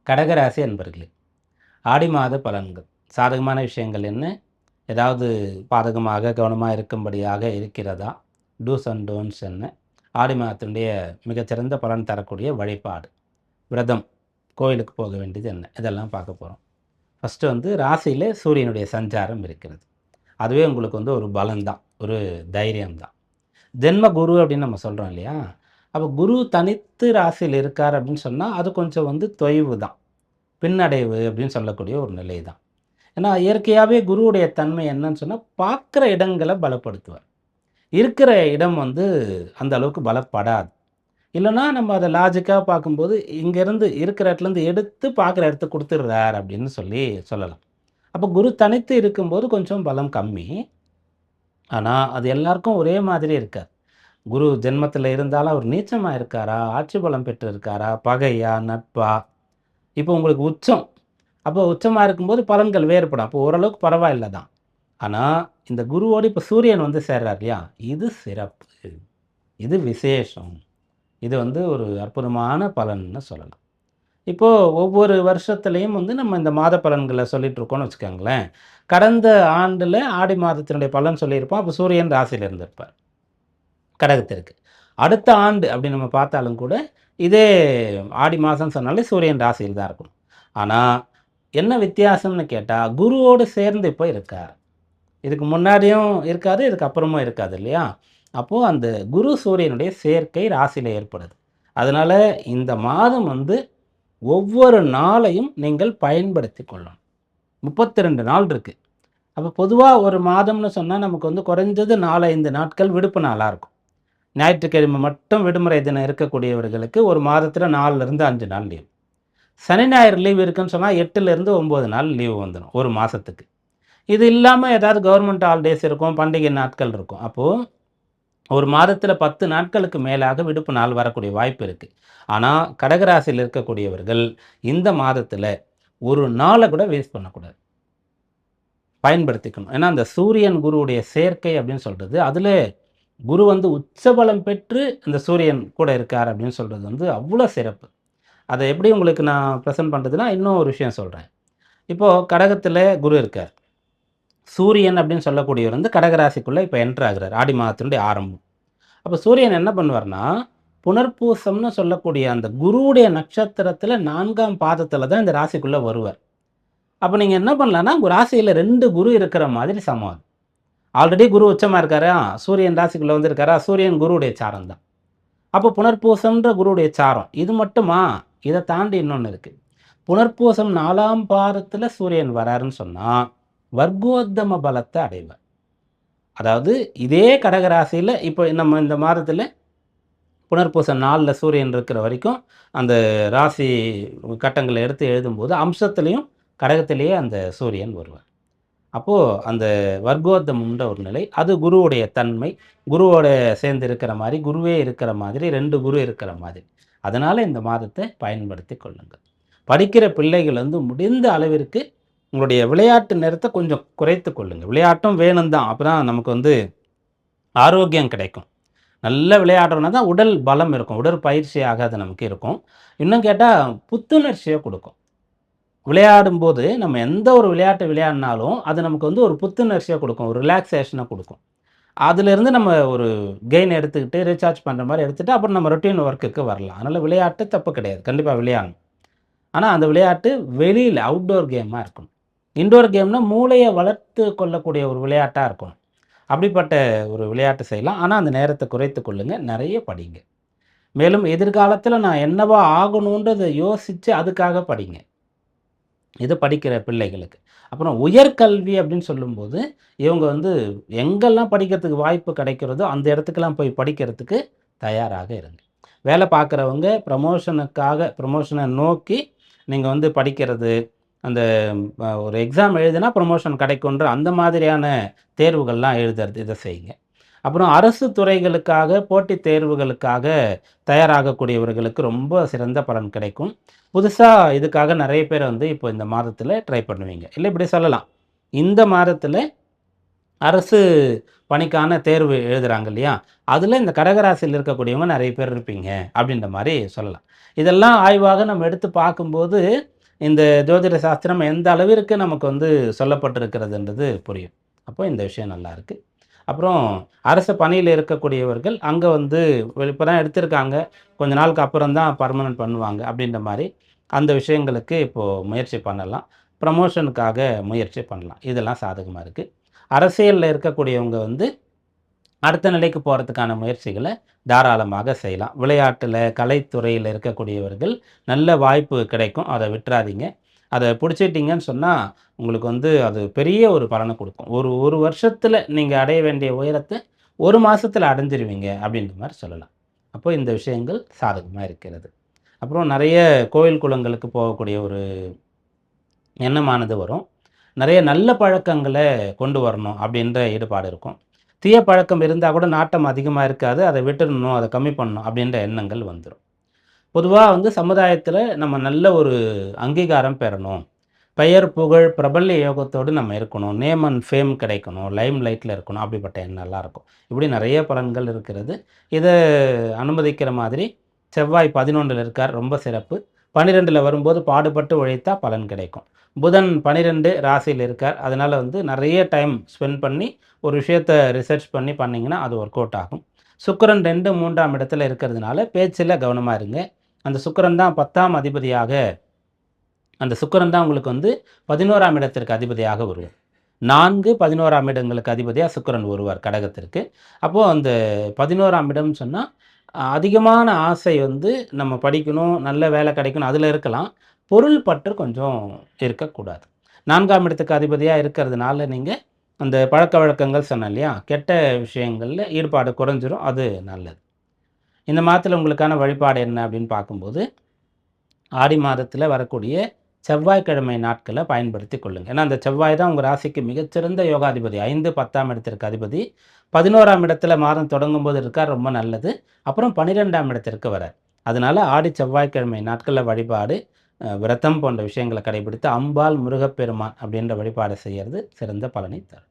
கடகராசி அன்பர்களே, ஆடி மாத பலன்கள். சாதகமான விஷயங்கள் என்ன? ஏதாவது பாதகமாக, கவனமாக இருக்கும்படியாக இருக்கிறதா? டூஸ் அண்ட் டோன்ட்ஸ் என்ன? ஆடி மாதத்தினுடைய மிகச்சிறந்த பலன் தரக்கூடிய வழிபாடு, விரதம், கோயிலுக்கு போக வேண்டியது என்ன? இதெல்லாம் பார்க்க போறோம். ஃபர்ஸ்ட்டு ராசியில சூரியனுடைய சஞ்சாரம் இருக்கிறது. அதுவே உங்களுக்கு ஒரு பலம் தான். ஒரு தைரியம் தான். ஜென்ம குரு அப்படின்னு நம்ம சொல்றோம் இல்லையா? அப்போ குரு தனித்து ராசியில் இருக்கார் அப்படின்னு சொன்னா, அது கொஞ்சம் தொய்வு தான். பின்னடைவு அப்படின்னு சொல்லக்கூடிய ஒரு நிலை தான். ஏன்னா இயற்கையாகவே குருவுடைய தன்மை என்னன்னு சொன்னால் பார்க்குற இடங்களை பலப்படுத்துவார். இருக்கிற இடம் அந்த அளவுக்கு பலப்படாது. இல்லைன்னா நம்ம அதை லாஜிக்காக பார்க்கும்போது இங்கேருந்து இருக்கிற இடத்துலேருந்து எடுத்து பார்க்குற இடத்துக்கு கொடுத்துடுறார் அப்படின்னு சொல்லலாம். அப்போ குரு தனித்து இருக்கும்போது கொஞ்சம் பலம் கம்மி. ஆனால் அது எல்லாருக்கும் ஒரே மாதிரி இருக்காது. குரு ஜென்மத்தில் இருந்தாலும் அவர் நீச்சமாக இருக்காரா, ஆட்சி பலம் பெற்று இருக்காரா, பகையா, நட்பா? இப்போ உங்களுக்கு உச்சம். அப்போ உச்சமா இருக்கும்போது பலன்கள் வேறுபடும். அப்போ ஓரளவுக்கு பரவாயில்ல தான். ஆனா, இந்த குருவோடு இப்போ சூரியன் சேர்றார் இல்லையா? இது சிறப்பு. இது விசேஷம். இது ஒரு அற்புதமான பலன்னு சொல்லலாம். இப்போ ஒவ்வொரு வருஷத்துலயும் நம்ம இந்த மாத பலன்கள சொல்லிட்டு இருக்கோம்னு வச்சுக்கோங்களேன். கடந்த ஆண்டுல ஆடி மாதத்தினுடைய பலன் சொல்லியிருப்போம். அப்போ சூரியன் ராசியில இருந்திருப்பார். கடகத்திற்கு. அடுத்த ஆண்டு அப்படி நம்ம பார்த்தாலும் கூட, இதே ஆடி மாதம் சொன்னாலே சூரியன் ராசியில் தான் இருக்கணும். ஆனா, என்ன வித்தியாசம்னு கேட்டா, குருவோடு சேர்ந்து இப்போ இருக்கார். இதுக்கு முன்னாடியும் இருக்காது, இதுக்கு அப்புறமும் இருக்காது இல்லையா? அப்போ அந்த குரு சூரியனுடைய சேர்க்கை ராசியில ஏற்படுது. அதனால இந்த மாதம் ஒவ்வொரு நாளையும் நீங்கள் பயன்படுத்திக் கொள்ளணும். 32 நாள் இருக்கு. அப்போ பொதுவா ஒரு மாதம்னு சொன்னா நமக்கு குறைஞ்சது 4, 5 நாட்கள் விடுப்பு நாளா இருக்கும். ஞாயிற்றுக்கிழமை மட்டும் விடுமுறை தினம் இருக்கக்கூடியவர்களுக்கு ஒரு மாதத்துல 4லிருந்து 5 நாள் லீவ். சனி, ஞாயிறு லீவ் இருக்குன்னு சொன்னா 8லிருந்து 9 நாள் லீவ் வந்துரும் ஒரு மாசத்துக்கு. இது இல்லாம ஏதாவது கவர்மெண்ட் ஹாலிடேஸ் இருக்கும், பண்டிகை நாட்கள் இருக்கும். அப்போ ஒரு மாதத்துல 10 நாட்களுக்கு மேலாக விடுப்பு நாள் வரக்கூடிய வாய்ப்பு இருக்கு. ஆனா, கடகராசியில் இருக்கக்கூடியவர்கள் இந்த மாதத்துல ஒரு நாள கூட வேஸ்ட் பண்ணக்கூடாது. பயன்படுத்திக்கணும். ஏன்னா, அந்த சூரியன் குருவுடைய சேர்க்கை அப்படின்னு சொல்றது, அதுல குரு உச்சபலம் பெற்று இந்த சூரியன் கூட இருக்கார் அப்படின்னு சொல்றது அவ்வளோ சிறப்பு. அதை எப்படி உங்களுக்கு நான் ப்ரெசென்ட் பண்ணுறதுன்னா, இன்னும் ஒரு விஷயம் சொல்கிறேன். இப்போது கடகத்தில் குரு இருக்கார். சூரியன் அப்படின்னு சொல்லக்கூடியவர் கடகராசிக்குள்ளே இப்போ என்ட்ரு ஆகுறார். ஆடி மாதத்தினுடைய ஆரம்பம். அப்போ சூரியன் என்ன பண்ணுவார்னா, புனர்பூசம்னு சொல்லக்கூடிய அந்த குருவுடைய நட்சத்திரத்தில் 4ஆம் பாதத்தில் தான் இந்த ராசிக்குள்ளே வருவார். அப்போ நீங்கள் என்ன பண்ணலான்னா, உங்கள் ராசியில் 2 குரு இருக்கிற மாதிரி சமம். ஆல்ரெடி குரு உச்சமாக இருக்காரா, சூரியன் ராசிக்குள்ளே வந்திருக்காரா, சூரியன் குருவுடைய சாரம் தான். அப்போ புனர்பூசம்ன்ற குருவுடைய சாரம். இது மட்டுமா? இதை தாண்டி இன்னொன்று இருக்குது. புனர்பூசம் 4ஆம் பாதத்தில் சூரியன் வராருன்னு சொன்னால் வர்க்கோத்தம பலத்தை அடைவார். அதாவது இதே கடகராசியில் இப்போ நம்ம இந்த மாதத்தில் புனர்பூசம் 4ல் சூரியன் இருக்கிற வரைக்கும் அந்த ராசி கட்டங்களை எடுத்து எழுதும்போது அம்சத்துலேயும் கடகத்திலேயே அந்த சூரியன் வருவார். அப்போது அந்த வர்க்கோத்தமன்ற ஒரு நிலை, அது குருவுடைய தன்மை. குருவோட சேர்ந்து இருக்கிற மாதிரி, குருவே இருக்கிற மாதிரி, 2 குரு இருக்கிற மாதிரி. அதனால் இந்த மாதத்தை பயன்படுத்தி கொள்ளுங்கள். படிக்கிற பிள்ளைகள் முடிந்த அளவிற்கு உங்களுடைய விளையாட்டு நேரத்தை கொஞ்சம் குறைத்து கொள்ளுங்கள். விளையாட்டும் வேணும் தான். அப்போ தான் நமக்கு ஆரோக்கியம் கிடைக்கும். நல்ல விளையாடுறோன்னா தான் உடல் பலம் இருக்கும். உடற்பயிற்சியாக அது நமக்கு இருக்கும். இன்னும் கேட்டால் புத்துணர்ச்சியை கொடுக்கும். விளையாடும்போது நம்ம எந்த ஒரு விளையாட்டு விளையாடினாலும் அது நமக்கு ஒரு புத்துணர்ச்சியை கொடுக்கும். ஒரு ரிலாக்ஸேஷனை கொடுக்கும். அதிலிருந்து நம்ம ஒரு கெயின் எடுத்துக்கிட்டு ரீசார்ஜ் பண்ணுற மாதிரி எடுத்துகிட்டு அப்புறம் நம்ம ரொட்டீன் ஒர்க்குக்கு வரலாம். அதனால் விளையாட்டு தப்பு கிடையாது. கண்டிப்பாக விளையாடணும். ஆனால் அந்த விளையாட்டு வெளியில் அவுட்டோர் கேமாக இருக்கணும். இன்டோர் கேம்னா மூளையை வளர்த்து கொள்ளக்கூடிய ஒரு விளையாட்டாக இருக்கணும். அப்படிப்பட்ட ஒரு விளையாட்டு செய்யலாம். ஆனால் அந்த நேரத்தை குறைத்து கொள்ளுங்க. நிறைய படிங்க. மேலும் எதிர்காலத்தில் நான் என்னவா ஆகணுன்றதை யோசித்து அதுக்காக படிங்க. இது படிக்கிற பிள்ளைகளுக்கு. அப்புறம் உயர்கல்வி அப்படின்னு சொல்லும்போது, இவங்க எங்கெல்லாம் படிக்கிறதுக்கு வாய்ப்பு கிடைக்கிறதோ, அந்த இடத்துக்கெல்லாம் போய் படிக்கிறதுக்கு தயாராக இருங்க. வேலை பார்க்குறவங்க ப்ரமோஷனை நோக்கி நீங்க படிக்கிறது, அந்த ஒரு எக்ஸாம் எழுதினா ப்ரமோஷன் கிடைக்குன்ற அந்த மாதிரியான தேர்வுகள்லாம் எழுதுறது, இதை செய்யுங்க. அப்புறம் அரசு துறைகளுக்காக, போட்டித் தேர்வுகளுக்காக தயாராகக்கூடியவர்களுக்கு ரொம்ப சிறந்த பலன் கிடைக்கும். புதுசா இதுக்காக நிறைய பேர் இப்போ இந்த மாதத்துல ட்ரை பண்ணுவீங்க. இல்ல இப்படி சொல்லலாம். இந்த மாதத்துல அரசு பணிக்கான தேர்வு எழுதுறாங்க இல்லையா? அதுல இந்த கடகராசியில் இருக்கக்கூடியவங்க நிறைய பேர் இருப்பீங்க அப்படின்ற மாரி சொல்லலாம். இதெல்லாம் ஆய்வாக நம்ம எடுத்து பார்க்கும்போது, இந்த ஜோதிட சாஸ்திரம் எந்த அளவிற்கு நமக்கு வந்து சொல்லப்பட்டிருக்கிறதுன்றது புரியும். அப்போ இந்த விஷயம் நல்லாயிருக்கு. அப்புறம் அரசு பணியில இருக்கக்கூடியவர்கள் அங்கே வந்து இப்போ தான் எடுத்திருக்காங்க, கொஞ்ச நாளுக்கு அப்புறம் தான் பர்மனன்ட் பண்ணுவாங்க அப்படின்ற மாரி அந்த விஷயங்களுக்கு இப்போது முயற்சி பண்ணலாம். ப்ரமோஷனுக்காக முயற்சி பண்ணலாம். இதெல்லாம் சாதகமாக இருக்குது. அரசியலில் இருக்கக்கூடியவங்க வந்து அடுத்த நிலைக்கு போகிறதுக்கான முயற்சிகளை தாராளமாக செய்யலாம். விளையாட்டில், கலைத்துறையில் இருக்கக்கூடியவர்கள் நல்ல வாய்ப்பு கிடைக்கும். அதை விட்டுறாதீங்க. அதை பிடிச்சிட்டிங்கன்னு சொன்னால் உங்களுக்கு வந்து அது பெரிய ஒரு பலனை கொடுக்கும். ஒரு ஒரு வருஷத்தில் நீங்கள் அடைய வேண்டிய உயரத்தை ஒரு மாதத்தில் அடைஞ்சிருவீங்க அப்படின்ற மாதிரி சொல்லலாம். அப்போ இந்த விஷயங்கள் சாதகமாக இருக்கிறது. அப்புறம் நிறைய கோயில் குளங்களுக்கு போகக்கூடிய ஒரு எண்ணமானது வரும். நிறைய நல்ல பழக்கங்களை கொண்டு வரணும் அப்படின்ற ஈடுபாடு இருக்கும். தீய பழக்கம் இருந்தால் கூட நாட்டம் அதிகமாக இருக்காது. அதை விட்டுடணும், அதை கம்மி பண்ணணும் அப்படின்ற எண்ணங்கள் வந்துடும். பொதுவா வந்து சமுதாயத்தில நம்ம நல்ல ஒரு அங்கீகாரம் பெறணும். பெயர், புகழ், பிரபல்ய யோகத்தோடு நம்ம இருக்கணும். நேம் அண்ட் ஃபேம் கிடைக்கணும். லைம் லைட்ல இருக்கணும். அப்படிப்பட்ட எண்ணம்லாம் இருக்கும். இப்படி நிறைய பலன்கள் இருக்கிறது. இத அனுமதிக்கிற மாதிரி செவ்வாய் 11ல இருக்கார். ரொம்ப சிறப்பு. 12ல வரும்போது பாடுபட்டு உழைத்தா பலன் கிடைக்கும். புதன் 12 ராசியில இருக்கார். அதனால வந்து நிறைய டைம் ஸ்பெண்ட் பண்ணி ஒரு விஷயத்த ரிசர்ச் பண்ணி பண்ணீங்கன்னா, அது ஒர்க் அவுட் ஆகும். சுக்கிரன் 2, 3ஆம் இடத்துல இருக்கிறதுனால பேச்சில கவனமா இருங்க. அந்த சுக்கிரன் தான் 10ஆம் அதிபதியாக அந்த சுக்கிரன் தான் உங்களுக்கு வந்து 11ஆம் இடத்திற்கு அதிபதியாக வருவார். 4, 11ஆம் இடங்களுக்கு அதிபதியா சுக்கிரன் வருவார் கடகத்திற்கு. அப்போ அந்த 11ஆம் இடம்னு சொன்னா, அதிகமான ஆசை வந்து நம்ம படிக்கணும், நல்ல வேலை கிடைக்கணும் அதில இருக்கலாம். பொருள் பற்று கொஞ்சம் இருக்கக்கூடாது. 4ஆம் இடத்துக்கு அதிபதியா இருக்கிறதுனால நீங்க அந்த பழக்கவழக்கங்கள் சொன்னேன் இல்லையா? கெட்ட விஷயங்கள்ல ஈடுபாடு குறைஞ்சிரும். அது நல்லது. இந்த மாதத்தில உங்களுக்கான வழிபாடு என்ன அப்படின்னு பார்க்கும்போது, ஆடி மாதத்தில வரக்கூடிய செவ்வாய்க்கிழமை நாட்கள பயன்படுத்திக் கொள்ளுங்க. ஏன்னா, அந்த செவ்வாய் தான் உங்க ராசிக்கு மிகச்சிறந்த யோகாதிபதி. 5, 10ஆம் இடத்திற்கு அதிபதி. 11ஆம் இடத்துல மாதம் தொடங்கும்போது இருக்கார். ரொம்ப நல்லது. அப்புறம் 12ஆம் இடத்திற்கு வரார். அதனால ஆடி செவ்வாய்க்கிழமை நாட்கள்ல வழிபாடு, விரதம் போன்ற விஷயங்கள கடைபிடித்து அம்பாள், முருகப்பெருமான் அப்படின்ற வழிபாடு செய்யறது சிறந்த பலனை தரும்.